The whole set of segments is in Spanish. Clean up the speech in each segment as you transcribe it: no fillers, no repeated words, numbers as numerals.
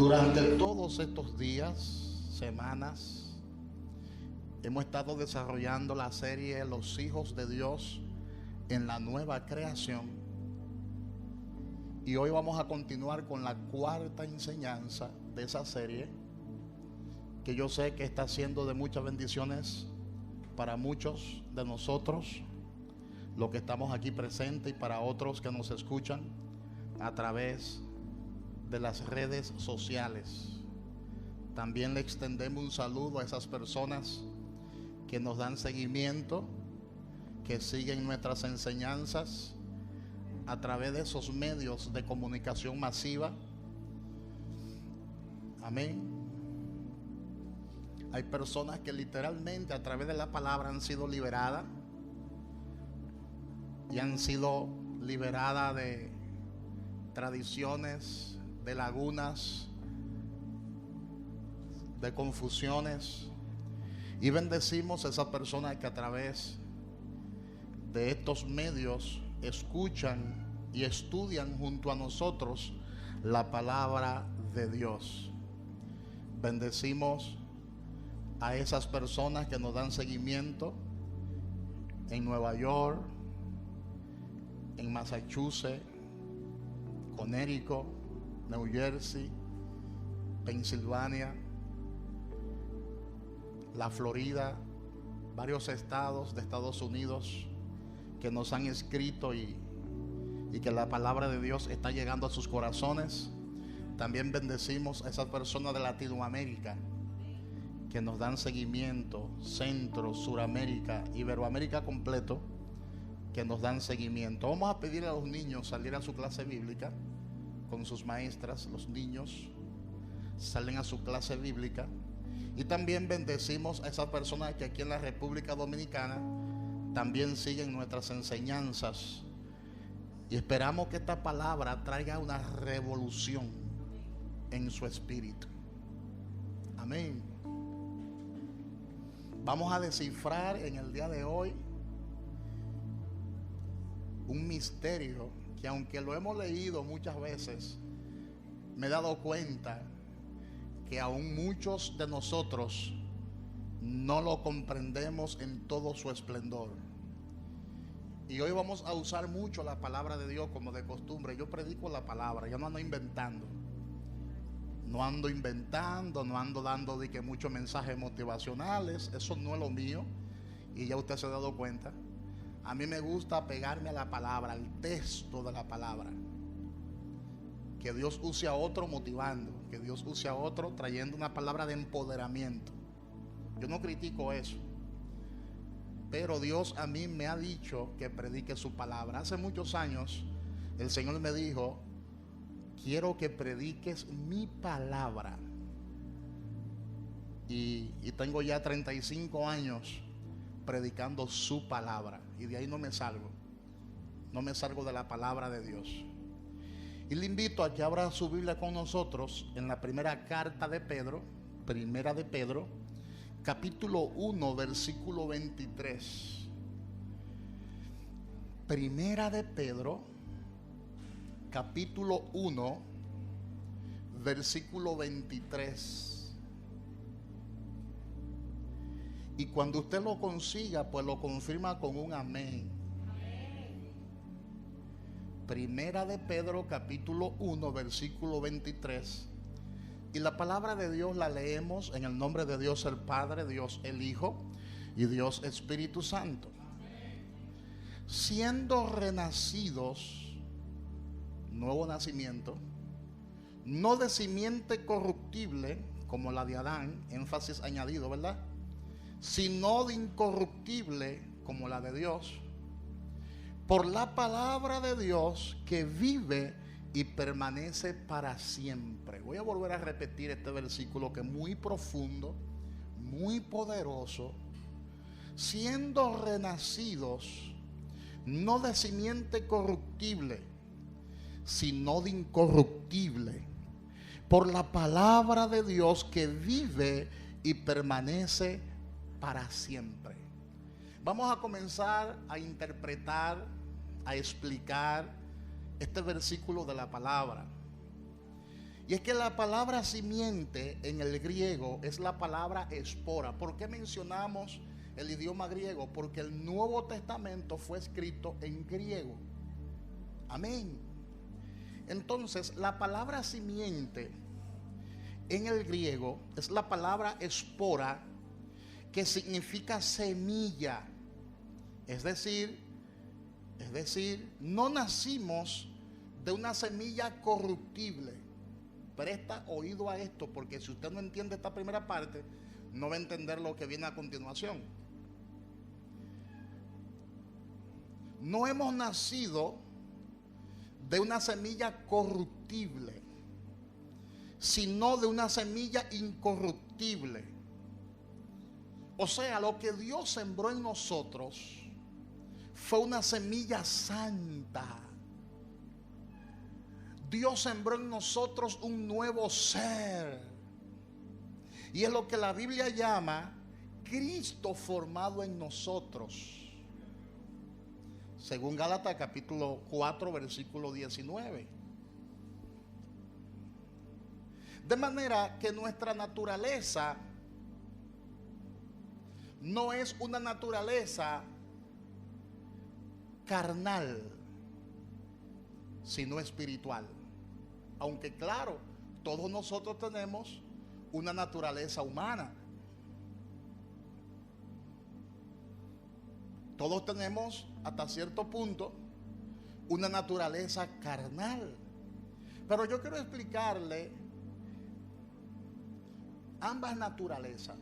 Durante todos estos días, semanas, hemos estado desarrollando la serie Los hijos de Dios en la nueva creación. Y hoy vamos a continuar con la cuarta enseñanza de esa serie, que yo sé que está siendo de muchas bendiciones para muchos de nosotros, los que estamos aquí presentes, y para otros que nos escuchan a través de las redes sociales. También le extendemos un saludo a esas personas que nos dan seguimiento, que siguen nuestras enseñanzas a través de esos medios de comunicación masiva. Amén. Hay personas que literalmente a través de la palabra han sido liberadas y han sido liberadas de tradiciones, de lagunas, de confusiones, y bendecimos a esas personas que a través de estos medios escuchan y estudian junto a nosotros la palabra de Dios. Bendecimos a esas personas que nos dan seguimiento en Nueva York, en Massachusetts, Connecticut, New Jersey, Pensilvania, la Florida, varios estados de Estados Unidos que nos han escrito y que la palabra de Dios está llegando a sus corazones. También bendecimos a esas personas de Latinoamérica que nos dan seguimiento, Centro, Suramérica, Iberoamérica completo, que nos dan seguimiento. Vamos a pedirle a los niños salir a su clase bíblica con sus maestras. Los niños salen a su clase bíblica. Y también bendecimos a esas personas que aquí en la República Dominicana también siguen nuestras enseñanzas, y esperamos que esta palabra traiga una revolución en su espíritu. Amén. Vamos a descifrar en el día de hoy un misterio que, aunque lo hemos leído muchas veces, me he dado cuenta que aún muchos de nosotros no lo comprendemos en todo su esplendor. Y hoy vamos a usar mucho la palabra de Dios como de costumbre. Yo predico la palabra, yo no ando inventando. No ando dando de que muchos mensajes motivacionales. Eso no es lo mío, y ya usted se ha dado cuenta. A mí me gusta pegarme a la palabra, al texto de la palabra. Que Dios use a otro motivando, que Dios use a otro trayendo una palabra de empoderamiento. Yo no critico eso, pero Dios a mí me ha dicho que predique su palabra. Hace muchos años el Señor me dijo: quiero que prediques mi palabra. Y tengo ya 35 años predicando su palabra, y de ahí no me salgo de la palabra de Dios. Y le invito a que abra su Biblia con nosotros en la primera carta de Pedro, primera de Pedro, capítulo 1, versículo 23. Primera de Pedro, capítulo 1, versículo 23. Y cuando usted lo consiga, pues lo confirma con un amén. Primera de Pedro, capítulo 1, versículo 23. Y la palabra de Dios la leemos en el nombre de Dios el Padre, Dios el Hijo y Dios Espíritu Santo. Siendo renacidos, nuevo nacimiento, no de simiente corruptible como la de Adán, énfasis añadido, ¿verdad?, sino de incorruptible como la de Dios, por la palabra de Dios que vive y permanece para siempre. Voy a volver a repetir este versículo que es muy profundo, muy poderoso. Siendo renacidos, no de simiente corruptible, sino de incorruptible, por la palabra de Dios que vive y permanece para siempre. Vamos a comenzar a interpretar, a explicar este versículo de la palabra. Y es que la palabra simiente en el griego es la palabra espora. ¿Por qué mencionamos el idioma griego? Porque el Nuevo Testamento fue escrito en griego. Amén. Entonces, la palabra simiente en el griego es la palabra espora, que significa semilla. Es decir, no nacimos de una semilla corruptible. Presta oído a esto, porque si usted no entiende esta primera parte, no va a entender lo que viene a continuación. No hemos nacido de una semilla corruptible, sino de una semilla incorruptible. O sea, lo que Dios sembró en nosotros fue una semilla santa. Dios sembró en nosotros un nuevo ser. Y es lo que la Biblia llama Cristo formado en nosotros. Según Gálatas capítulo 4, versículo 19. De manera que nuestra naturaleza no es una naturaleza carnal, sino espiritual. Aunque claro, todos nosotros tenemos una naturaleza humana. Todos tenemos hasta cierto punto una naturaleza carnal. Pero yo quiero explicarle ambas naturalezas.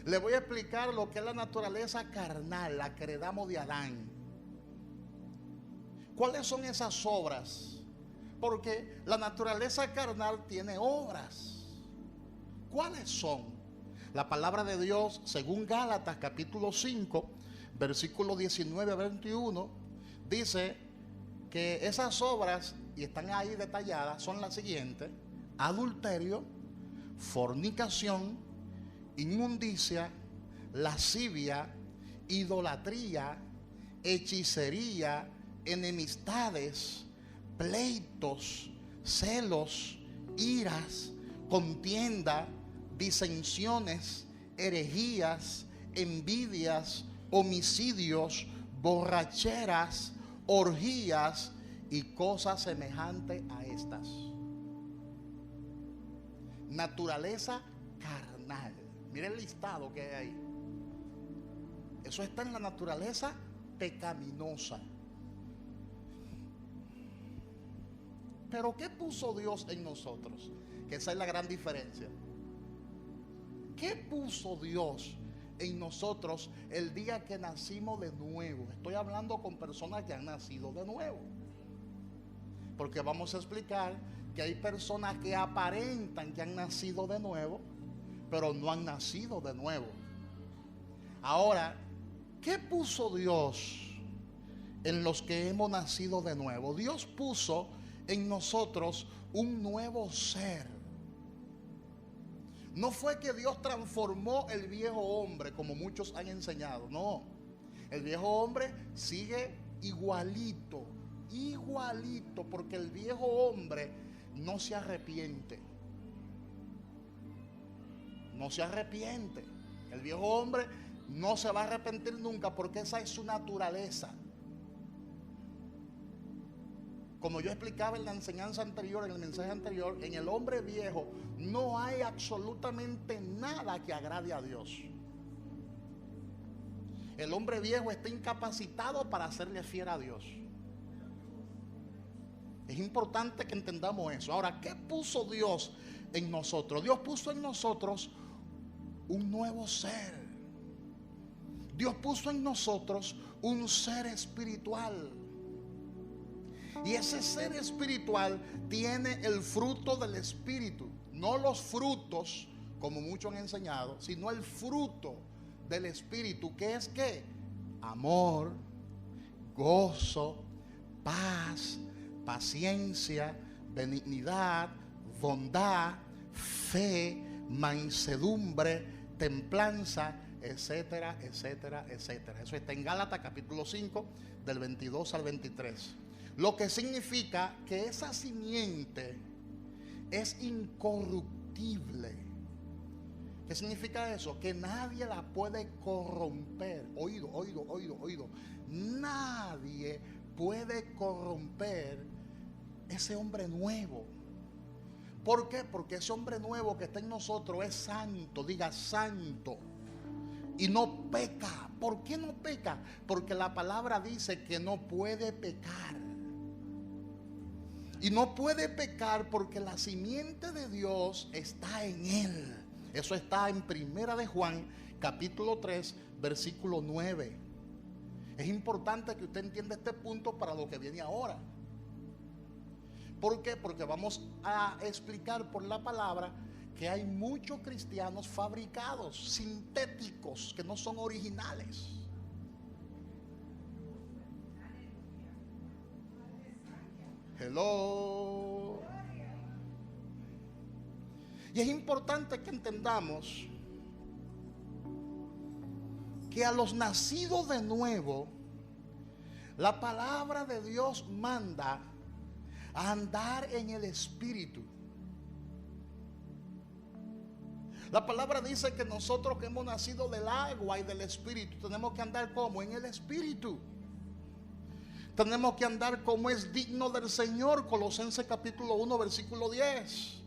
Le voy a explicar lo que es la naturaleza carnal, la que heredamos de Adán. ¿Cuáles son esas obras? Porque la naturaleza carnal tiene obras. ¿Cuáles son? La palabra de Dios, según Gálatas capítulo 5, versículo 19 a 21, dice que esas obras, y están ahí detalladas, son las siguientes: adulterio, fornicación, inmundicia, lascivia, idolatría, hechicería, enemistades, pleitos, celos, iras, contienda, disensiones, herejías, envidias, homicidios, borracheras, orgías y cosas semejantes a estas. Naturaleza carnal. Mire el listado que hay ahí. Eso está en la naturaleza pecaminosa. Pero ¿qué puso Dios en nosotros? Que esa es la gran diferencia. ¿Qué puso Dios en nosotros el día que nacimos de nuevo? Estoy hablando con personas que han nacido de nuevo. Porque vamos a explicar que hay personas que aparentan que han nacido de nuevo, pero no han nacido de nuevo. Ahora, ¿qué puso Dios en los que hemos nacido de nuevo? Dios puso en nosotros un nuevo ser. No fue que Dios transformó el viejo hombre como muchos han enseñado, no. El viejo hombre sigue igualito, porque el viejo hombre no se arrepiente. No se arrepiente. El viejo hombre no se va a arrepentir nunca, porque esa es su naturaleza. Como yo explicaba en la enseñanza anterior, en el mensaje anterior, en el hombre viejo no hay absolutamente nada que agrade a Dios. El hombre viejo está incapacitado para hacerle fiel a Dios. Es importante que entendamos eso. Ahora, ¿qué puso Dios en nosotros? Dios puso en nosotros un nuevo ser. Dios puso en nosotros un ser espiritual. Y ese ser espiritual tiene el fruto del Espíritu. No los frutos, como muchos han enseñado, sino el fruto del Espíritu, que es ¿qué? Amor, gozo, paz, paciencia, benignidad, bondad, fe, mansedumbre, templanza, etcétera, etcétera, etcétera. Eso está en Gálatas capítulo 5, del 22 al 23. Lo que significa que esa simiente es incorruptible. ¿Qué significa eso? Que nadie la puede corromper. Oído, oído, oído, oído. Nadie puede corromper ese hombre nuevo. ¿Por qué? Porque ese hombre nuevo que está en nosotros es santo. Diga santo. Y no peca. ¿Por qué no peca? Porque la palabra dice que no puede pecar. Y no puede pecar porque la simiente de Dios está en él. Eso está en Primera de Juan, capítulo 3, versículo 9. Es importante que usted entienda este punto para lo que viene ahora. ¿Por qué? Porque vamos a explicar por la palabra que hay muchos cristianos fabricados, sintéticos, que no son originales. Hello. Y es importante que entendamos que a los nacidos de nuevo, la palabra de Dios manda a andar en el Espíritu. La palabra dice que nosotros que hemos nacido del agua y del Espíritu, tenemos que andar como en el Espíritu. Tenemos que andar como es digno del Señor. Colosenses capítulo 1, versículo 10.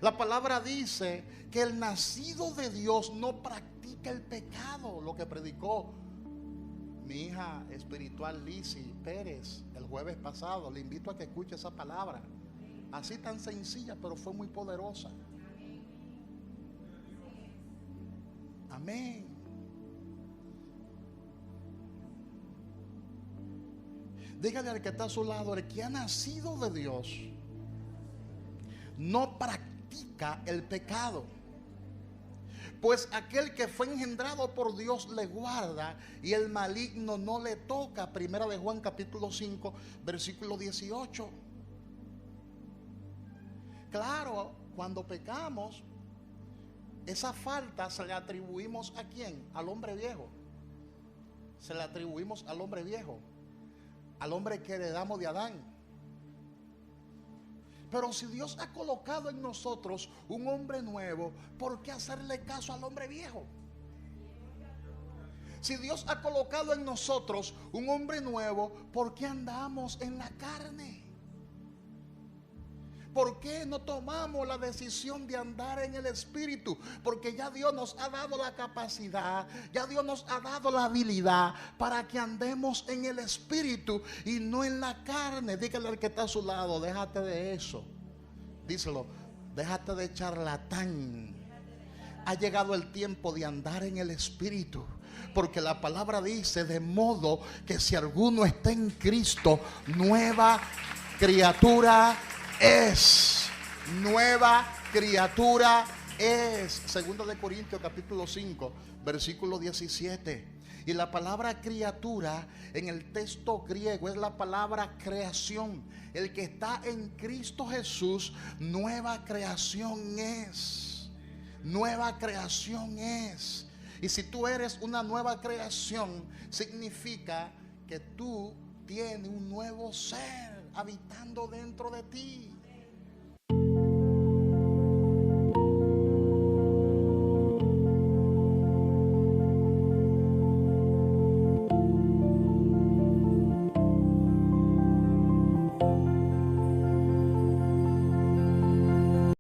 La palabra dice que el nacido de Dios no practica el pecado. Lo que predicó mi hija espiritual Lizzy Pérez el jueves pasado. Le invito a que escuche esa palabra. Así tan sencilla, pero fue muy poderosa. Amén. Dígale al que está a su lado, el que ha nacido de Dios no practica el pecado, pues aquel que fue engendrado por Dios le guarda y el maligno no le toca. Primera de Juan capítulo 5 versículo 18. Claro, cuando pecamos, esa falta se le atribuimos ¿a quién? Al hombre viejo. Se le atribuimos al hombre viejo, al hombre que heredamos de Adán. Pero si Dios ha colocado en nosotros un hombre nuevo, ¿por qué hacerle caso al hombre viejo? Si Dios ha colocado en nosotros un hombre nuevo, ¿por qué andamos en la carne? ¿Por qué no tomamos la decisión de andar en el Espíritu? Porque ya Dios nos ha dado la capacidad, ya Dios nos ha dado la habilidad para que andemos en el Espíritu y no en la carne. Dígale al que está a su lado, déjate de eso. Díselo, déjate de charlatán. Ha llegado el tiempo de andar en el Espíritu. Porque la palabra dice, de modo que si alguno está en Cristo, nueva criatura es. Nueva criatura es. Segunda de Corintios capítulo 5 versículo 17. Y la palabra criatura en el texto griego es la palabra creación. El que está en Cristo Jesús, nueva creación es. Nueva creación es. Y si tú eres una nueva creación, significa que tú tienes un nuevo ser habitando dentro de ti.